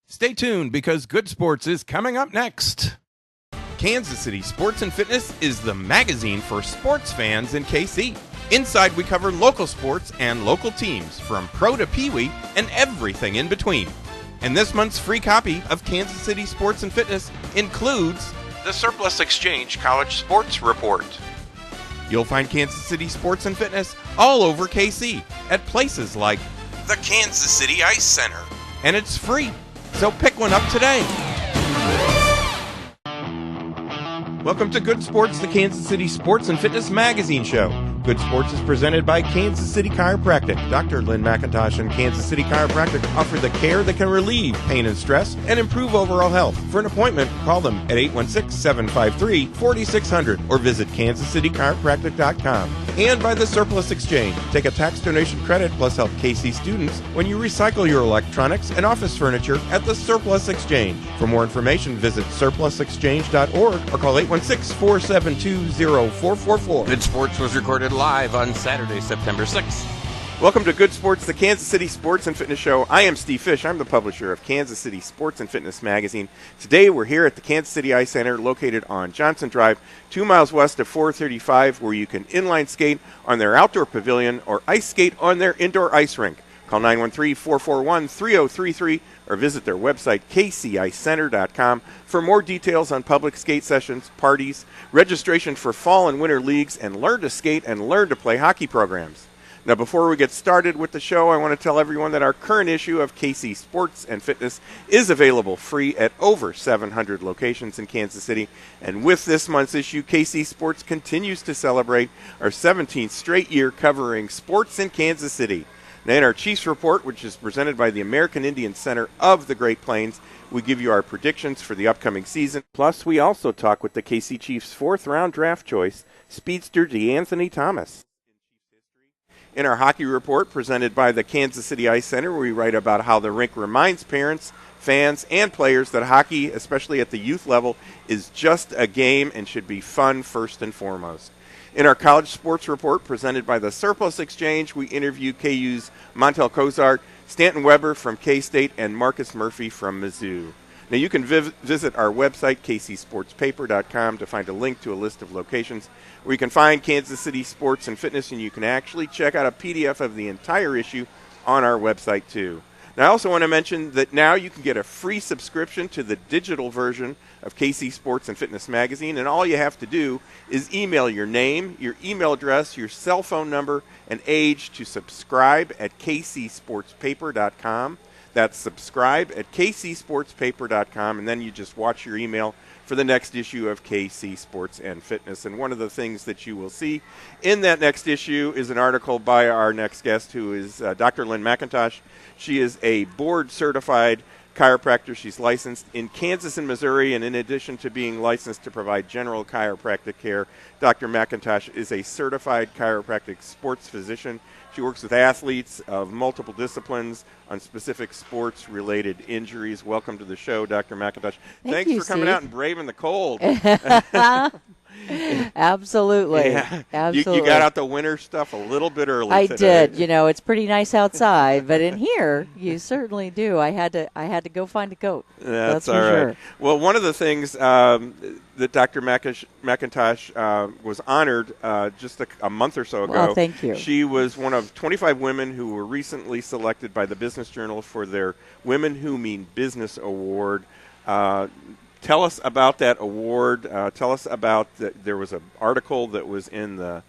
Stay tuned because Good Sports is coming up next. Kansas City Sports and Fitness is the magazine for sports fans in KC. Inside, we cover local sports and local teams, from pro to peewee and everything in between. And this month's free copy of Kansas City Sports and Fitness includes the Surplus Exchange College Sports Report. You'll find Kansas City Sports and Fitness all over KC at places like the Kansas City Ice Center. And it's free, so pick one up today. Welcome to Good Sports, the Kansas City Sports and Fitness magazine show. Good Sports is presented by Kansas City Chiropractic. Dr. Lynn McIntosh and Kansas City Chiropractic offer the care that can relieve pain and stress and improve overall health. For an appointment, call them at 816-753-4600 or visit kansascitychiropractic.com. And by the Surplus Exchange. Take a tax donation credit plus help KC students when you recycle your electronics and office furniture at the Surplus Exchange. For more information, visit surplusexchange.org or call 816-472-0444. Good Sports was recorded live on Saturday, September 6th. Welcome to Good Sports, the Kansas City Sports and Fitness Show. I am Steve Fish. I'm the publisher of Kansas City Sports and Fitness magazine. Today we're here at the Kansas City Ice Center located on Johnson Drive, 2 miles west of 435, where you can inline skate on their outdoor pavilion or ice skate on their indoor ice rink. Call 913-441-3033 or visit their website, kcicecenter.com, for more details on public skate sessions, parties, registration for fall and winter leagues, and learn to skate and learn to play hockey programs. Now, before we get started with the show, I want to tell everyone that our current issue of KC Sports and Fitness is available free at over 700 locations in Kansas City. And with this month's issue, KC Sports continues to celebrate our 17th straight year covering sports in Kansas City. Now, in our Chiefs Report, which is presented by the American Indian Center of the Great Plains, we give you our predictions for the upcoming season. Plus, we also talk with the KC Chiefs' fourth-round draft choice, speedster DeAnthony Thomas. In our Hockey Report, presented by the Kansas City Ice Center, we write about how the rink reminds parents, fans, and players that hockey, especially at the youth level, is just a game and should be fun first and foremost. In our College Sports Report, presented by the Surplus Exchange, we interview KU's Montel Cozart, Stanton Weber from K-State, and Marcus Murphy from Mizzou. Now, you can visit our website, kcsportspaper.com, to find a link to a list of locations where you can find Kansas City Sports and Fitness, and you can actually check out a PDF of the entire issue on our website, too. Now, I also want to mention that now you can get a free subscription to the digital version of KC Sports and Fitness magazine, and all you have to do is email your name, your email address, your cell phone number, and age to subscribe at kcsportspaper.com. That's subscribe at kcsportspaper.com, and then you just watch your email for the next issue of KC Sports and Fitness. And one of the things that you will see in that next issue is an article by our next guest, who is Dr. Lynn McIntosh. She is a board-certified chiropractor. She's licensed in Kansas and Missouri, and in addition to being licensed to provide general chiropractic care, Dr. McIntosh is a certified chiropractic sports physician. She works with athletes of multiple disciplines on specific sports-related injuries. Welcome to the show, Dr. McIntosh. Thanks for coming out and braving the cold. Absolutely. Yeah. Absolutely. You got out the winter stuff a little bit early I today. did. You know, it's pretty nice outside, but in here, you certainly do. I had to go find a coat. That's all right. Sure. Well, one of the things that Dr. McIntosh was honored just a month or so ago. Well, thank you. She was one of 25 women who were recently selected by the Business Journal for their Women Who Mean Business Award. Tell us about that award. Tell us about there was an article that was in the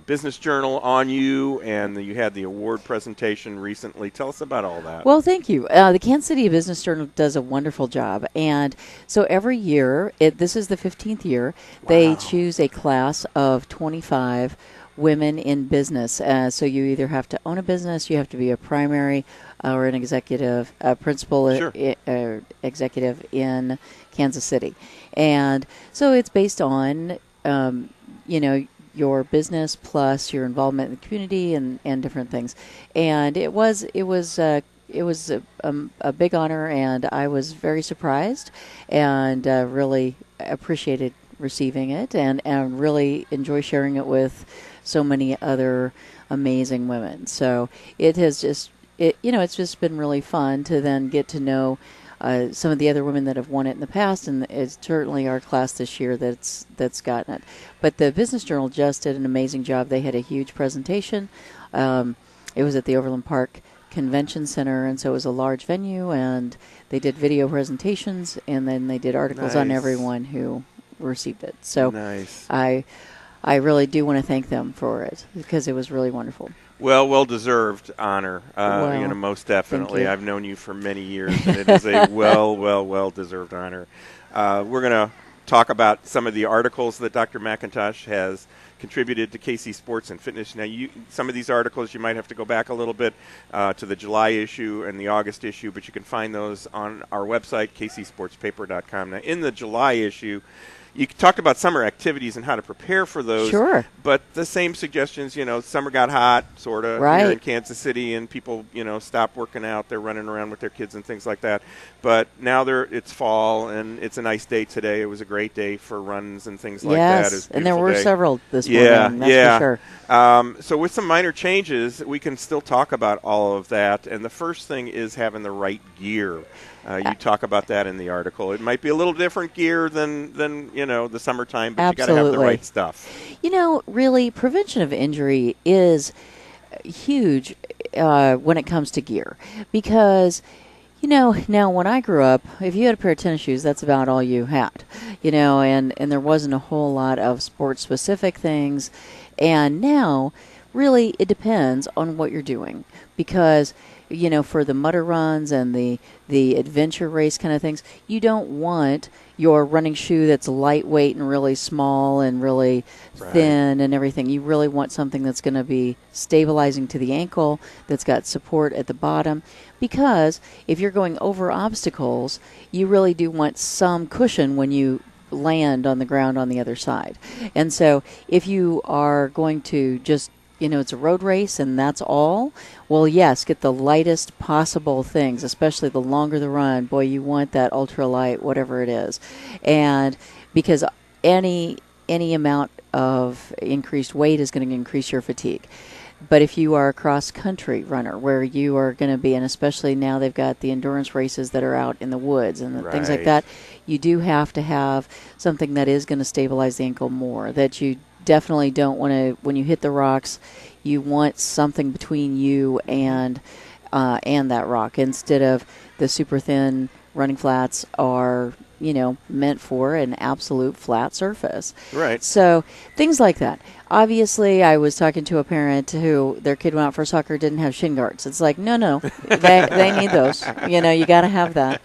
Business Journal on you, and you had the award presentation recently. Tell us about all that. Well, thank you. The Kansas City Business Journal does a wonderful job, and so every year, this is the 15th year, they choose a class of 25 women in business. So you either have to own a business, you have to be a primary or an executive, principal executive in Kansas City. And so it's based on, your business plus your involvement in the community and different things. And it was a big honor, and I was very surprised and really appreciated receiving it and really enjoy sharing it with so many other amazing women. So it has just, it's just been really fun to then get to know some of the other women that have won it in the past, and it's certainly our class this year that's gotten it. But the Business Journal just did an amazing job. They had a huge presentation. It was at the Overland Park Convention Center, and so it was a large venue, and they did video presentations, and then they did articles on everyone who received it. So nice. I really do want to thank them for it because it was really wonderful. Well-deserved honor, most definitely. I've known you for many years, and it is a well-deserved honor. We're going to talk about some of the articles that Dr. McIntosh has contributed to KC Sports and Fitness. Now, some of these articles, you might have to go back a little bit to the July issue and the August issue, but you can find those on our website, kcsportspaper.com. Now, in the July issue, you talked about summer activities and how to prepare for those. Sure. But the same suggestions, summer got hot, sort of, here in Kansas City, and people, stopped working out. They're running around with their kids and things like that. But now it's fall, and it's a nice day today. It was a great day for runs and things like that. Yes, and there were several this morning, that's for sure. So with some minor changes, we can still talk about all of that. And the first thing is having the right gear. You talk about that in the article. It might be a little different gear than the summertime, but you got to have the right stuff. Really, prevention of injury is huge when it comes to gear because, now when I grew up, if you had a pair of tennis shoes, that's about all you had, and there wasn't a whole lot of sport-specific things. And now, really, it depends on what you're doing because for the mutter runs and the adventure race kind of things, you don't want your running shoe that's lightweight and really small and really thin and everything. You really want something that's going to be stabilizing to the ankle, that's got support at the bottom, because if you're going over obstacles, you really do want some cushion when you land on the ground on the other side. And so if you are going to just it's a road race and that's all. Well, yes, get the lightest possible things, especially the longer the run. Boy, you want that ultralight, whatever it is. And because any amount of increased weight is going to increase your fatigue. But if you are a cross-country runner where you are going to be, and especially now they've got the endurance races that are out in the woods and things like that, you do have to have something that is going to stabilize the ankle more, that you definitely don't want to, when you hit the rocks, you want something between you and that rock instead of the super thin running flats are, meant for an absolute flat surface. Right. So things like that. Obviously, I was talking to a parent who their kid went out for soccer, didn't have shin guards. It's like, no, they need those. You got to have that.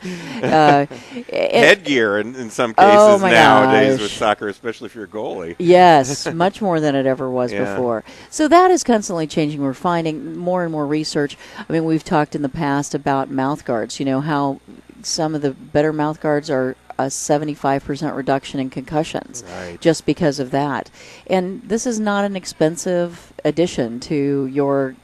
Headgear in some cases nowadays with soccer, especially if you're a goalie. Yes, much more than it ever was before. So that is constantly changing. We're finding more and more research. I mean, we've talked in the past about mouth guards, how some of the better mouth guards are a 75% reduction in concussions just because of that. And this is not an expensive addition to your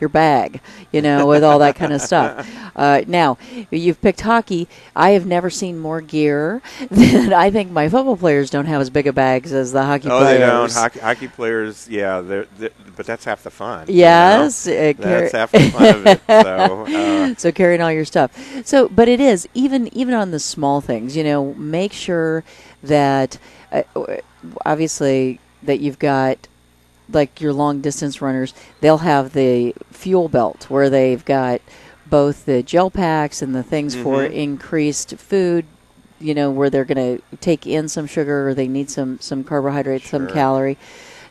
bag, with all that kind of stuff. Now, you've picked hockey. I have never seen more gear than I think my football players don't have as big a bags as the hockey players. Oh, they don't. Hockey players, but that's half the fun. Yes. That's half the fun of it. So, so carrying all your stuff. So, but it is, even on the small things, make sure that, obviously, that you've got, like your long distance runners, they'll have the fuel belt where they've got both the gel packs and the things for increased food, where they're going to take in some sugar or they need some carbohydrates, some calorie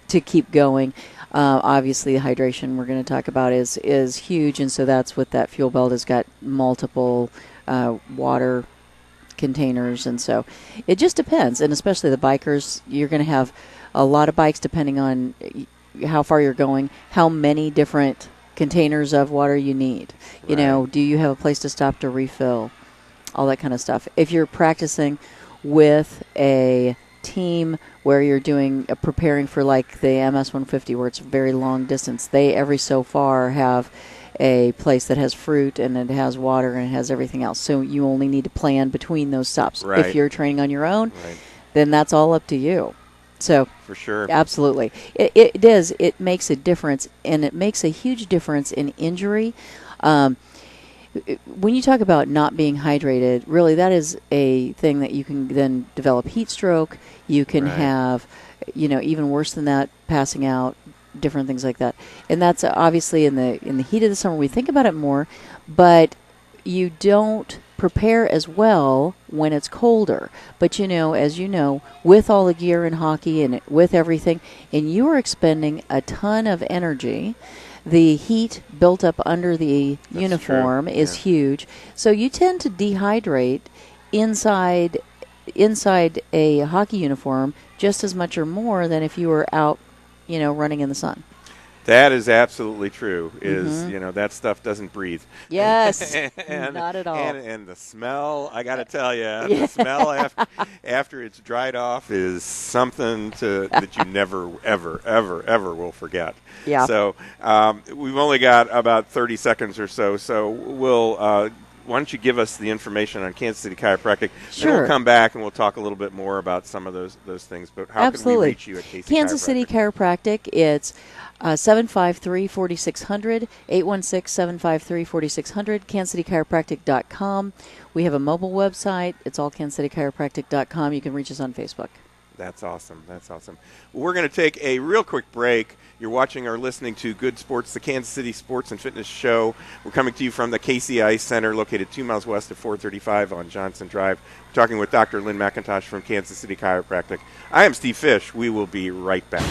to keep going. Obviously, the hydration we're going to talk about is huge, and so that's what that fuel belt has got, multiple water containers, and so it just depends. And especially the bikers, you're going to have a lot of bikes depending on how far you're going, how many different containers of water you need. Do you have a place to stop to refill? All that kind of stuff. If you're practicing with a team where you're preparing for like the MS 150 where it's very long distance, they every so far have a place that has fruit and it has water and it has everything else. So you only need to plan between those stops. If you're training on your own, then that's all up to you. So for sure, absolutely, it does. It makes a difference, and it makes a huge difference in injury. when you talk about not being hydrated, really that is a thing that you can then develop heat stroke. You can have, even worse than that, passing out, different things like that. And that's obviously in the heat of the summer we think about it more, but you don't prepare as well when it's colder. But as you know, with all the gear in hockey and with everything, and you are expending a ton of energy, the heat built up under the uniform is huge. So you tend to dehydrate inside a hockey uniform just as much or more than if you were out, running in the sun. That is absolutely true. That stuff doesn't breathe. Yes, not at all. And the smell, I got to tell you, the smell after it's dried off is something that you never, ever, ever, ever will forget. Yeah. So we've only got about 30 seconds or so. So we'll. Why don't you give us the information on Kansas City Chiropractic? Sure. Then we'll come back and we'll talk a little bit more about some of those things. But how can we reach you at KC Kansas City Chiropractic, it's 753-4600, 816-753-4600, kansascitychiropractic.com. We have a mobile website. It's all kansascitychiropractic.com. You can reach us on Facebook. That's awesome. Well, we're going to take a real quick break. You're watching or listening to Good Sports, the Kansas City Sports and Fitness Show. We're coming to you from the KC Ice Center, located 2 miles west of 435 on Johnson Drive. We're talking with Dr. Lynn McIntosh from Kansas City Chiropractic. I am Steve Fish. We will be right back.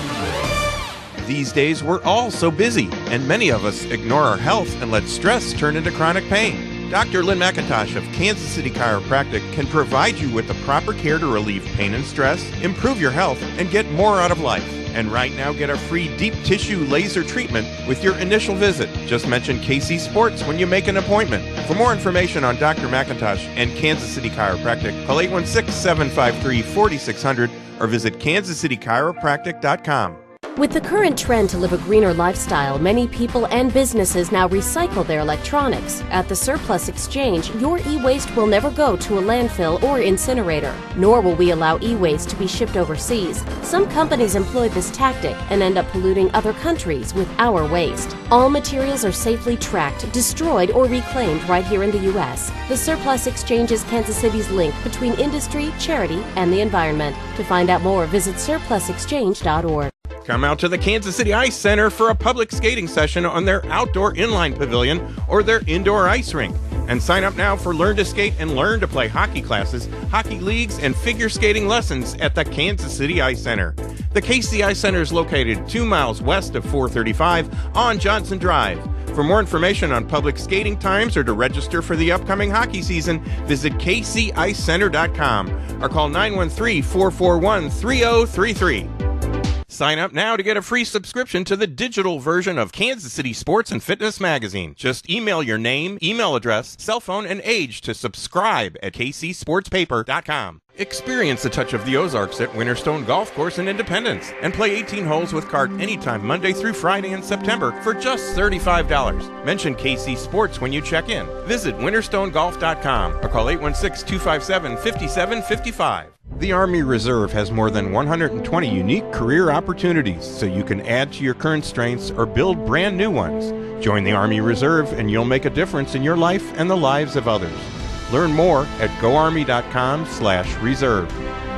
These days, we're all so busy, and many of us ignore our health and let stress turn into chronic pain. Dr. Lynn McIntosh of Kansas City Chiropractic can provide you with the proper care to relieve pain and stress, improve your health, and get more out of life. And right now, get a free deep tissue laser treatment with your initial visit. Just mention KC Sports when you make an appointment. For more information on Dr. McIntosh and Kansas City Chiropractic, call 816-753-4600 or visit kansascitychiropractic.com. With the current trend to live a greener lifestyle, many people and businesses now recycle their electronics. At the Surplus Exchange, your e-waste will never go to a landfill or incinerator, nor will we allow e-waste to be shipped overseas. Some companies employ this tactic and end up polluting other countries with our waste. All materials are safely tracked, destroyed, or reclaimed right here in the U.S. The Surplus Exchange is Kansas City's link between industry, charity, and the environment. To find out more, visit surplusexchange.org. Come out to the Kansas City Ice Center for a public skating session on their outdoor inline pavilion or their indoor ice rink. And sign up now for Learn to Skate and Learn to Play hockey classes, hockey leagues, and figure skating lessons at the Kansas City Ice Center. The KC Ice Center is located 2 miles west of 435 on Johnson Drive. For more information on public skating times or to register for the upcoming hockey season, visit kcicecenter.com or call 913-441-3033. Sign up now to get a free subscription to the digital version of Kansas City Sports and Fitness Magazine. Just email your name, email address, cell phone, and age to subscribe at kcsportspaper.com. Experience the touch of the Ozarks at Winterstone Golf Course in Independence and play 18 holes with cart anytime Monday through Friday in September for just $35. Mention KC Sports when you check in. Visit winterstonegolf.com or call 816-257-5755. The Army Reserve has more than 120 unique career opportunities, so you can add to your current strengths or build brand new ones. Join the Army Reserve and you'll make a difference in your life and the lives of others. Learn more at goarmy.com/reserve.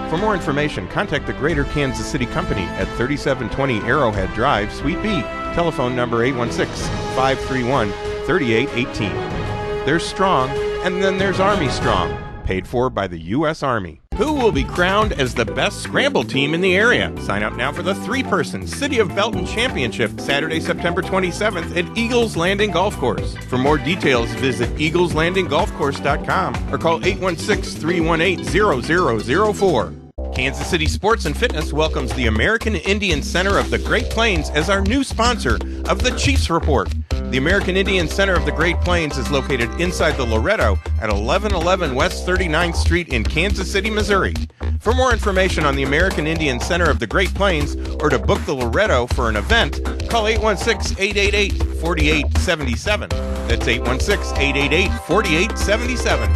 For more information, contact the Greater Kansas City Company at 3720 Arrowhead Drive, Suite B. Telephone number 816-531-3818. There's Strong, and then there's Army Strong, paid for by the U.S. Army. Who will be crowned as the best scramble team in the area? Sign up now for the three-person City of Belton Championship, Saturday, September 27th at Eagles Landing Golf Course. For more details, visit eagleslandinggolfcourse.com or call 816-318-0004. Kansas City Sports and Fitness welcomes the American Indian Center of the Great Plains as our new sponsor of the Chiefs Report. The American Indian Center of the Great Plains is located inside the Loretto at 1111 West 39th Street in Kansas City, Missouri. For more information on the American Indian Center of the Great Plains or to book the Loretto for an event, call 816-888-4877. That's 816-888-4877.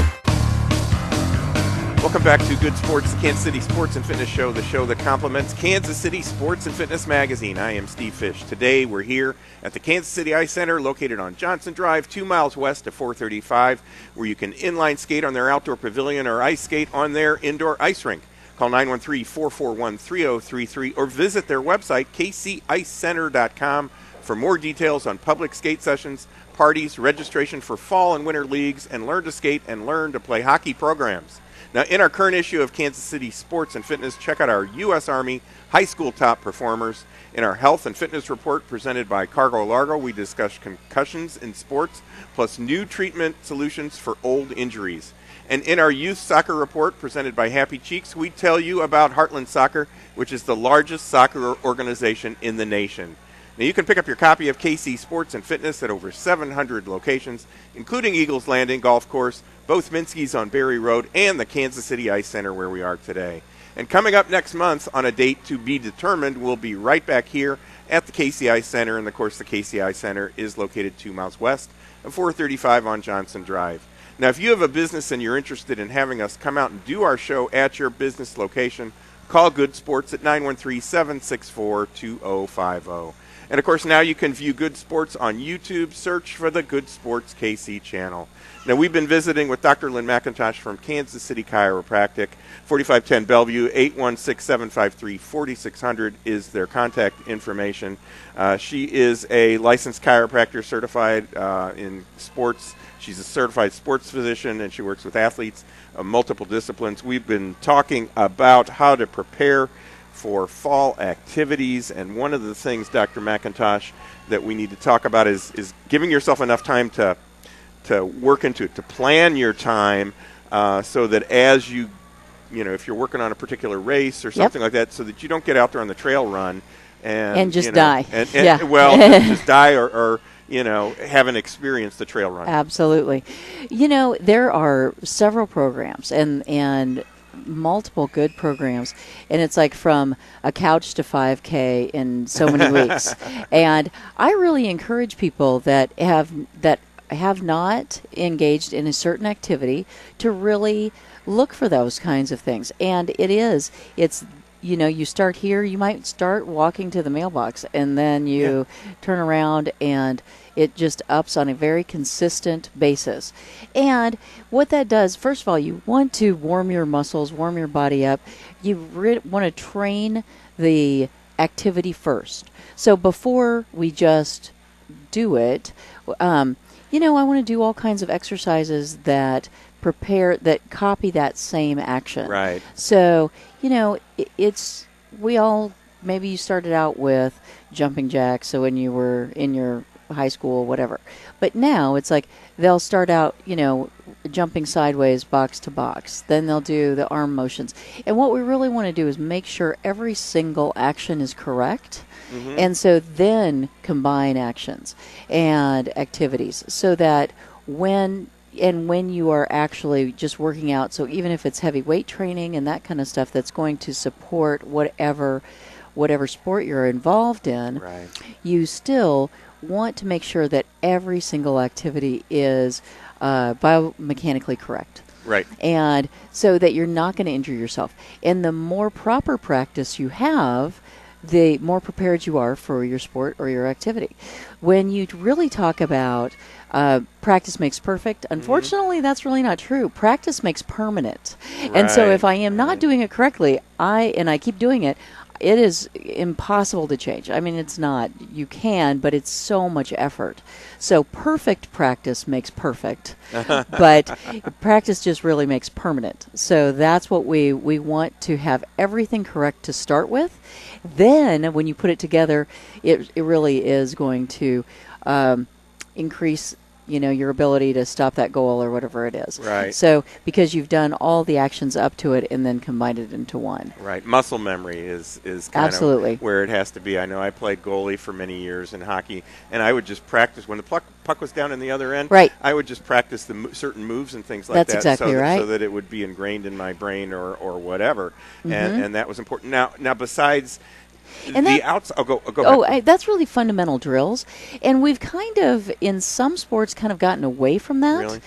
welcome back to Good Sports, the Kansas City Sports and Fitness Show, the show that complements Kansas City Sports and Fitness Magazine. I am Steve Fish. Today we're here at the Kansas City Ice Center, located on Johnson Drive, 2 miles west of 435, where you can inline skate on their outdoor pavilion or ice skate on their indoor ice rink. Call 913-441-3033 or visit their website, kcicecenter.com, for more details on public skate sessions, parties, registration for fall and winter leagues, and learn to skate and learn to play hockey programs. Now, in our current issue of Kansas City Sports and Fitness, check out our U.S. Army high school top performers. In our health and fitness report presented by Cargo Largo, we discuss concussions in sports, plus new treatment solutions for old injuries. And in our youth soccer report presented by Happy Cheeks, we tell you about Heartland Soccer, which is the largest soccer organization in the nation. Now, you can pick up your copy of KC Sports and Fitness at over 700 locations, including Eagles Landing Golf Course, both Minsky's on Berry Road, and the Kansas City Ice Center where we are today. And coming up next month on a date to be determined, we'll be right back here at the KC Ice Center. And, of course, the KC Ice Center is located 2 miles west of 435 on Johnson Drive. Now, if you have a business and you're interested in having us come out and do our show at your business location, call Good Sports at 913-764-2050. And, of course, now you can view Good Sports on YouTube. Search for the Good Sports KC channel. Now, we've been visiting with Dr. Lynn McIntosh from Kansas City Chiropractic. 4510 Bellevue, 816-753-4600 is their contact information. She is a licensed chiropractor certified in sports. She's a certified sports physician, and she works with athletes of multiple disciplines. We've been talking about how to prepare for fall activities, and one of the things, Dr. McIntosh, that we need to talk about is giving yourself enough time to work into it, to plan your time so that as you if you're working on a particular race or something like that, so that you don't get out there on the trail run and just die. Well, just die or haven't experienced the trail run. Absolutely. There are several programs and multiple good programs, and it's like from a couch to 5K in so many weeks. And I really encourage people that have not engaged in a certain activity to really look for those kinds of things. And it's you start here, you might start walking to the mailbox, and then you turn around and it just ups on a very consistent basis. And what that does, first of all, you want to warm your muscles, warm your body up. You want to train the activity first. So before we just do it, I want to do all kinds of exercises that copy that same action. Right. So, maybe you started out with jumping jacks, so when you were in your high school, whatever. But now it's like they'll start out, jumping sideways, box to box. Then they'll do the arm motions. And what we really want to do is make sure every single action is correct. Mm-hmm. And so then combine actions and activities so that when you are actually just working out, so even if it's heavy weight training and that kind of stuff that's going to support whatever sport you're involved in, right, you still want to make sure that every single activity is biomechanically correct. Right. And so that you're not going to injure yourself. And the more proper practice you have, the more prepared you are for your sport or your activity. When you really talk about practice makes perfect, unfortunately, that's really not true. Practice makes permanent. Right. And so if I am not doing it correctly, I keep doing it, it is impossible to change. I mean, it's not. You can, but it's so much effort. So perfect practice makes perfect, but practice just really makes permanent. So that's what we want to have everything correct to start with. Then when you put it together, it really is going to increase your ability to stop that goal or whatever it is. Right. So because you've done all the actions up to it and then combined it into one. Right. Muscle memory is kind Absolutely. of where it has to be. I know I played goalie for many years in hockey, and I would just practice when the puck was down in the other end. Right. I would just practice the certain moves and things like That's that. exactly right. So that it would be ingrained in my brain or whatever, Mm-hmm. and that was important. Now besides And the outside. Go ahead. that's really fundamental drills, and we've kind of in some sports kind of gotten away from that. Really?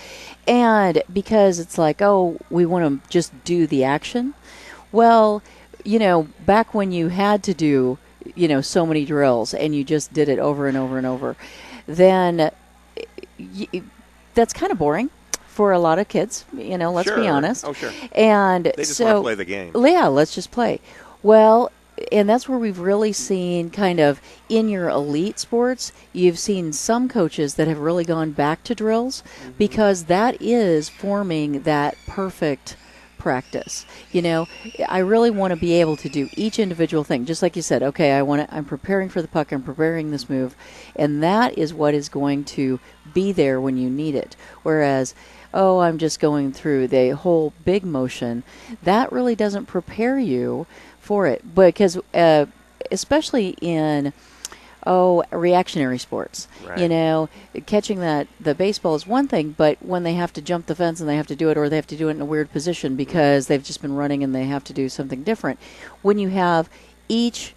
And because it's like, oh, we want to just do the action. Well, back when you had to do, so many drills and you just did it over and over and over, then that's kind of boring for a lot of kids, let's be honest. Oh, sure. And they just want to play the game. Yeah, let's just play. Well, and that's where we've really seen kind of in your elite sports, you've seen some coaches that have really gone back to drills because that is forming that perfect practice. I really want to be able to do each individual thing, just like you said. Okay, I'm preparing for the puck, I'm preparing this move, and that is what is going to be there when you need it. Whereas, I'm just going through the whole big motion, that really doesn't prepare you for it, because especially in reactionary sports, right. Catching the baseball is one thing, but when they have to jump the fence and they have to do it, or they have to do it in a weird position because they've just been running and they have to do something different, when you have each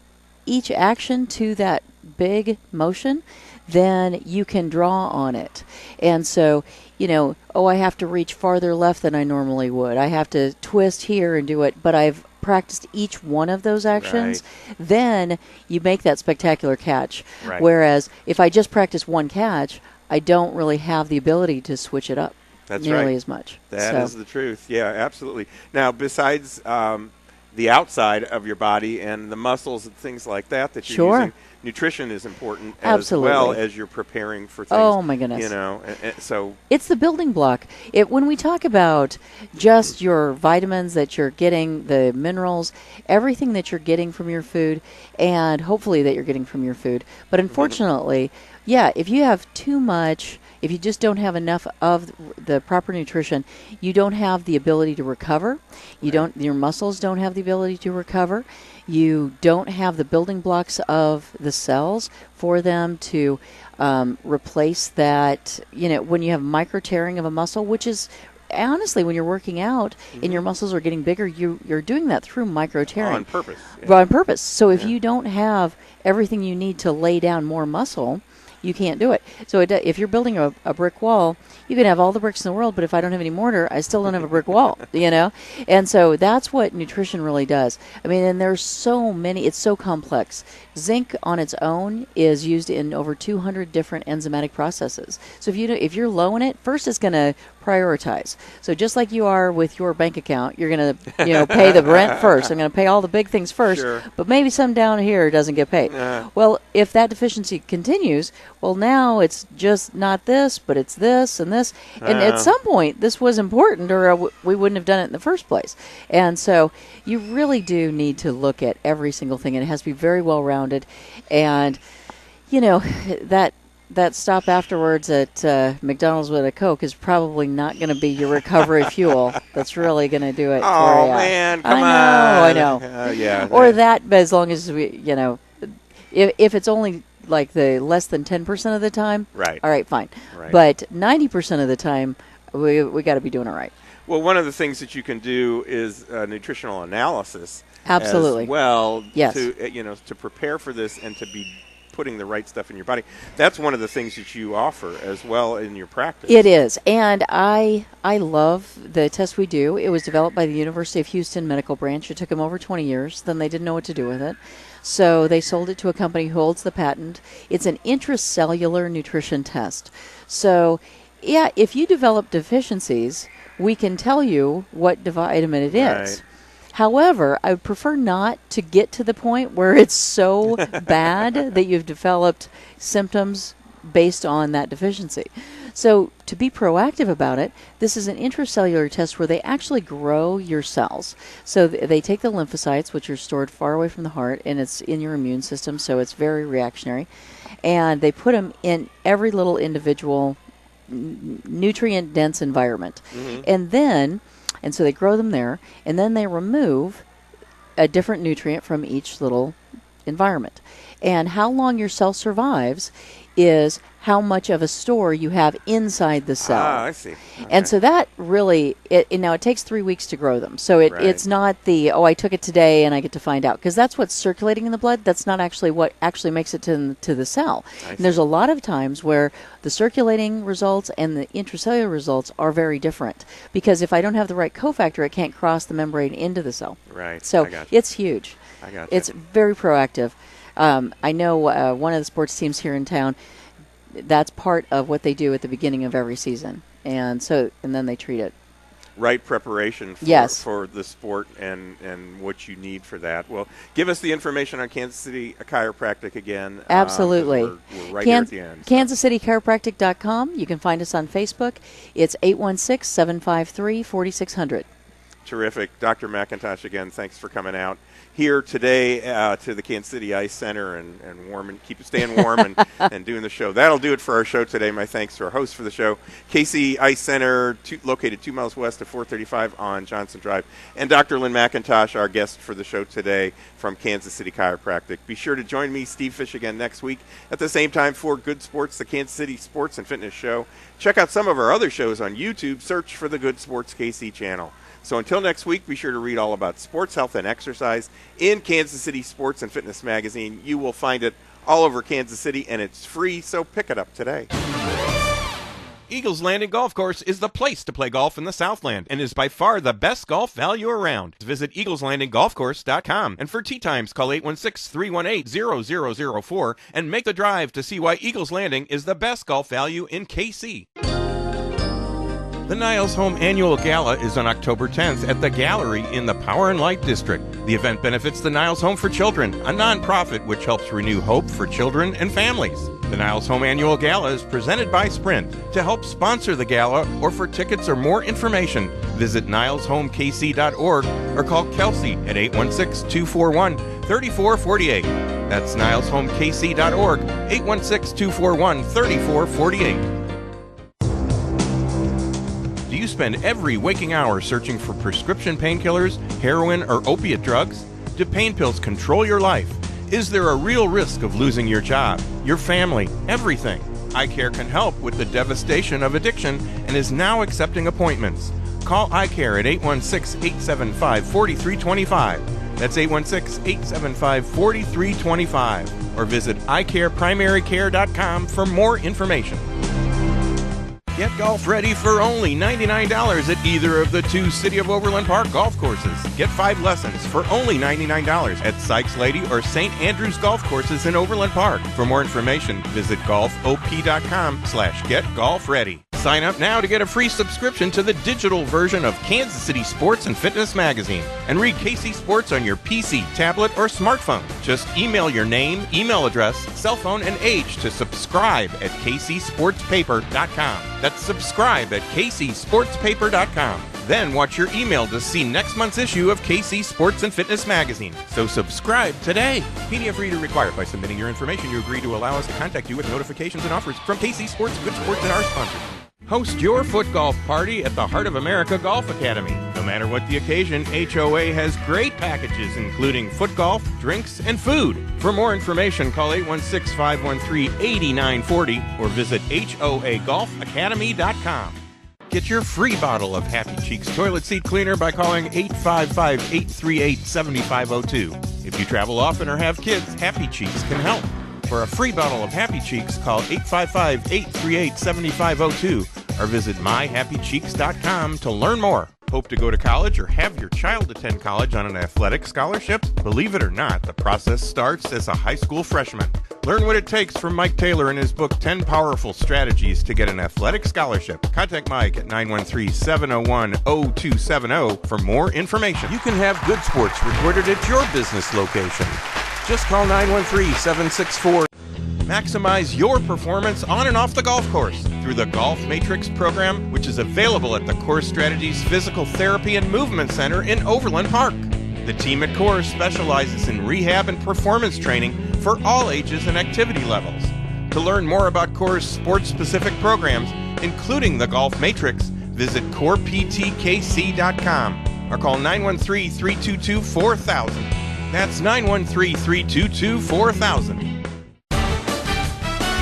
action to that big motion, then you can draw on it. And so, I have to reach farther left than I normally would. I have to twist here and do it, but I've practiced each one of those actions. Right. Then you make that spectacular catch. Right. Whereas if I just practice one catch, I don't really have the ability to switch it up nearly as much. That is the truth. Yeah, absolutely. Now, besides the outside of your body and the muscles and things like that you're using, nutrition is important as well as you're preparing for things. Oh, my goodness. So it's the building block. When we talk about just your vitamins that you're getting, the minerals, everything that you're getting from your food, and hopefully that you're getting from your food. But unfortunately, if you have too much, if you just don't have enough of the proper nutrition, you don't have the ability to recover. Your muscles don't have the ability to recover. You don't have the building blocks of the cells for them to replace that. When you have micro tearing of a muscle, which is honestly, when you're working out and your muscles are getting bigger, you're doing that through micro tearing on purpose. On purpose. So if you don't have everything you need to lay down more muscle, you can't do it. So if you're building a brick wall, you can have all the bricks in the world, but if I don't have any mortar, I still don't have a brick wall, And so that's what nutrition really does. I mean, and there's so many, it's so complex. Zinc on its own is used in over 200 different enzymatic processes. So if you're low in it, first it's going to prioritize. So just like you are with your bank account, you're going to pay the rent first. I'm going to pay all the big things first, but maybe some down here doesn't get paid. Well, if that deficiency continues, well, now it's just not this, but it's this and this. And at some point, this was important, or we wouldn't have done it in the first place. And so you really do need to look at every single thing, and it has to be very well-rounded. And, that stop afterwards at McDonald's with a Coke is probably not going to be your recovery fuel. That's really going to do it. Oh, man, come on. I know. Or that, but as long as if it's only like the less than 10% of the time, right? All right, fine. Right. But 90% of the time, we got to be doing it right. Well, one of the things that you can do is nutritional analysis. Absolutely. As well. Yes. To prepare for this and to be putting the right stuff in your body. That's one of the things that you offer as well in your practice. It is. And I love the test we do. It was developed by the University of Houston Medical Branch. It took them over 20 years. Then they didn't know what to do with it. So they sold it to a company who holds the patent. It's an intracellular nutrition test. So, if you develop deficiencies, we can tell you what vitamin it is. Right. However, I would prefer not to get to the point where it's so bad that you've developed symptoms based on that deficiency. So to be proactive about it, this is an intracellular test where they actually grow your cells. So they take the lymphocytes, which are stored far away from the heart, and it's in your immune system, so it's very reactionary. And they put them in every little individual nutrient-dense environment. And so they grow them there, and then they remove a different nutrient from each little environment. And how long your cell survives is how much of a store you have inside the cell. Ah, I see. Okay. And so that really, now it takes 3 weeks to grow them. So Right. it's not I took it today and I get to find out. Because that's what's circulating in the blood. That's not actually what actually makes it to the cell. And there's a lot of times where the circulating results and the intracellular results are very different. Because if I don't have the right cofactor, it can't cross the membrane into the cell. Right. So I gotcha. it's huge. I gotcha. It's very proactive. I know one of the sports teams here in town, that's part of what they do at the beginning of every season. And then they treat it. Right preparation for, Yes. for the sport and what you need for that. Well, give us the information on Kansas City Chiropractic again. Absolutely. We're right here at the end. So. KansasCityChiropractic.com. You can find us on Facebook. It's 816-753-4600. Terrific. Dr. McIntosh, again, thanks for coming out here today to the Kansas City Ice Center and staying warm and doing the show. That'll do it for our show today. My thanks to our host for the show, KC Ice Center, located 2 miles west of 435 on Johnson Drive, and Dr. Lynn McIntosh, our guest for the show today from Kansas City Chiropractic. Be sure to join me, Steve Fish, again next week at the same time for Good Sports, the Kansas City Sports and Fitness Show. Check out some of our other shows on YouTube. Search for the Good Sports KC channel. So until next week, be sure to read all about sports, health, and exercise in Kansas City Sports and Fitness Magazine. You will find it all over Kansas City, and it's free, so pick it up today. Eagles Landing Golf Course is the place to play golf in the Southland and is by far the best golf value around. Visit EaglesLandingGolfCourse.com. And for tee times, call 816-318-0004 and make the drive to see why Eagles Landing is the best golf value in KC. The Niles Home Annual Gala is on October 10th at the Gallery in the Power and Light District. The event benefits the Niles Home for Children, a nonprofit which helps renew hope for children and families. The Niles Home Annual Gala is presented by Sprint. To help sponsor the gala or for tickets or more information, visit nileshomekc.org or call Kelsey at 816-241-3448. That's nileshomekc.org, 816-241-3448. Do you spend every waking hour searching for prescription painkillers, heroin, or opiate drugs? Do pain pills control your life? Is there a real risk of losing your job, your family, everything? iCare can help with the devastation of addiction and is now accepting appointments. Call iCare at 816-875-4325. That's 816-875-4325. Or visit iCarePrimaryCare.com for more information. Get golf ready for only $99 at either of the 2 City of Overland Park golf courses. Get 5 lessons for only $99 at Sykes Lady or St. Andrews Golf Courses in Overland Park. For more information, visit golfop.com/getgolfready. Sign up now to get a free subscription to the digital version of Kansas City Sports and Fitness Magazine and read KC Sports on your PC, tablet, or smartphone. Just email your name, email address, cell phone, and age to subscribe at kcsportspaper.com. That's subscribe at kcsportspaper.com. Then watch your email to see next month's issue of KC Sports and Fitness Magazine. So subscribe today. PDF reader required. By submitting your information, you agree to allow us to contact you with notifications and offers from KC Sports, Good Sports, and our sponsors. Host your foot golf party at the Heart of America Golf Academy. No matter what the occasion, HOA has great packages including foot golf, drinks, and food. For more information, call 816-513-8940 or visit HOAGolfacademy.com. Get your free bottle of Happy Cheeks toilet seat cleaner by calling 855-838-7502. If you travel often or have kids, Happy Cheeks can help. For a free bottle of Happy Cheeks, call 855-838-7502 or visit myhappycheeks.com to learn more. Hope to go to college or have your child attend college on an athletic scholarship? Believe it or not, the process starts as a high school freshman. Learn what it takes from Mike Taylor in his book, 10 Powerful Strategies to Get an Athletic Scholarship. Contact Mike at 913-701-0270 for more information. You can have Good Sports recorded at your business location. Just call 913-764. Maximize your performance on and off the golf course through the Golf Matrix program, which is available at the Core Strategies Physical Therapy and Movement Center in Overland Park. The team at Core specializes in rehab and performance training for all ages and activity levels. To learn more about Core's sports-specific programs, including the Golf Matrix, visit coreptkc.com or call 913-322-4000. That's 913-322-4000.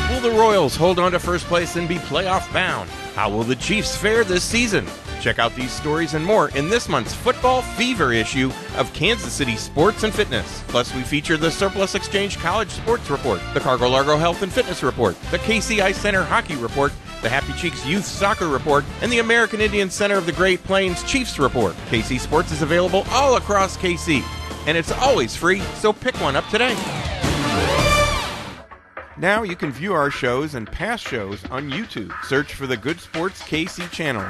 Will the Royals hold on to first place and be playoff bound? How will the Chiefs fare this season? Check out these stories and more in this month's Football Fever issue of Kansas City Sports and Fitness. Plus, we feature the Surplus Exchange College Sports Report, the Cargo-Largo Health and Fitness Report, the KCI Center Hockey Report, the Happy Cheeks Youth Soccer Report, and the American Indian Center of the Great Plains Chiefs Report. KC Sports is available all across KC, and it's always free, so pick one up today. Now you can view our shows and past shows on YouTube. Search for the Good Sports KC channel.